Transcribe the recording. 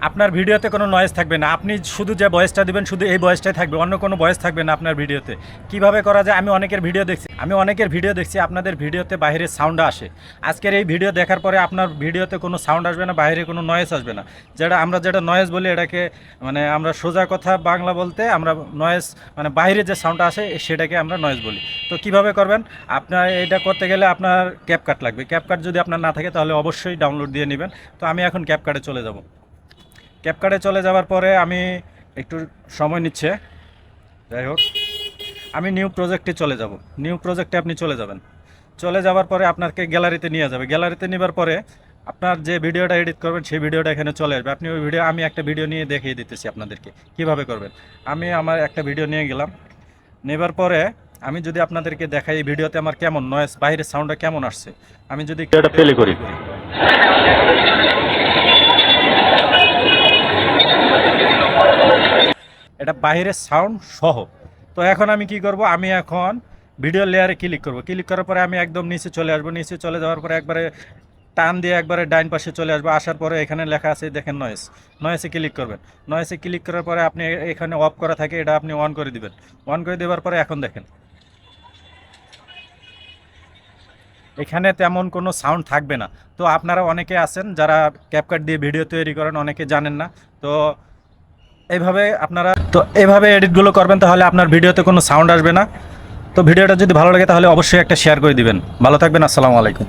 আপনার ভিডিওতে কোনো নয়েজ থাকবে না, আপনি শুধু যে ভয়েসটা দিবেন শুধু এই ভয়েসটাই থাকবে, অন্য কোনো ভয়েস থাকবে না আপনার ভিডিওতে। কিভাবে করা যায় আমি অনেকের ভিডিও দেখছি আপনাদের ভিডিওতে বাইরের সাউন্ড আসে। আজকের এই ভিডিও দেখার পরে আপনার ভিডিওতে কোনো সাউন্ড আসবে না, বাইরে কোনো নয়েজ আসবে না। যেটা নয়েজ বলি এটাকে মানে আমরা সোজা কথা বাংলা বলতে আমরা নয়েজ মানে বাইরে যে সাউন্ডটা আসে সেটাকে আমরা নয়েজ বলি। তো কিভাবে করবেন, আপনার এটা করতে গেলে আপনার ক্যাপকাট লাগবে। ক্যাপকাট যদি আপনার না থাকে তাহলে অবশ্যই ডাউনলোড দিয়ে নেবেন। তো আমি এখন ক্যাপকাটে চলে যাব। ক্যাপকাটে চলে যাওয়ার পরে আমি একটু সময় নিচ্ছে, যাই হোক আমি নিউ প্রজেক্টে চলে যাব। নিউ প্রজেক্টে আপনি চলে যাবেন। চলে যাওয়ার পরে আপনাকে গ্যালারিতে নিয়ে যাবে। গ্যালারিতে নেবার পরে আপনার যে ভিডিওটা এডিট করবেন সেই ভিডিওটা এখানে চলে আসবে। আপনি ওই ভিডিও আমি একটা ভিডিও নিয়ে দেখিয়ে দিতেছি আপনাদেরকে কিভাবে করবেন। আমি আমার একটা ভিডিও নিয়ে গেলাম, নেবার পরে আমি যদি আপনাদেরকে দেখাই এই ভিডিওতে আমার কেমন নয়েজ বাইরের সাউন্ডটা কেমন আসছে, আমি যদি ভিডিওটা প্লে করি, এটা বাইরের সাউন্ড সহ। তো এখন আমি কি করব, আমি এখন ভিডিও লেয়ারে ক্লিক করব। ক্লিক করার পরে আমি একদম নিচে চলে আসবো। নিচে চলে যাওয়ার পরে একবারে টান দিয়ে একবারে ডাইন পাশে চলে আসবো। আসার পরে এখানে লেখা আছে দেখেন নয়েসে ক্লিক করবেন। নয়েসে ক্লিক করার পরে আপনি এখানে অফ করা থাকে, এটা আপনি অন করে দিবেন। অন করে দেওয়ার পরে এখন দেখেন এখানে তেমন কোনো সাউন্ড থাকবে না। তো আপনারা অনেকে আছেন যারা ক্যাপকাট দিয়ে ভিডিও তৈরি করেন, অনেকে জানেন না। তো এইভাবে এডিটগুলো করবেন, তাহলে আপনার ভিডিওতে কোনো সাউন্ড আসবে না। তো ভিডিওটা যদি ভালো লাগে তাহলে অবশ্যই একটা শেয়ার করে দিবেন। ভালো থাকবেন, আসসালামু আলাইকুম।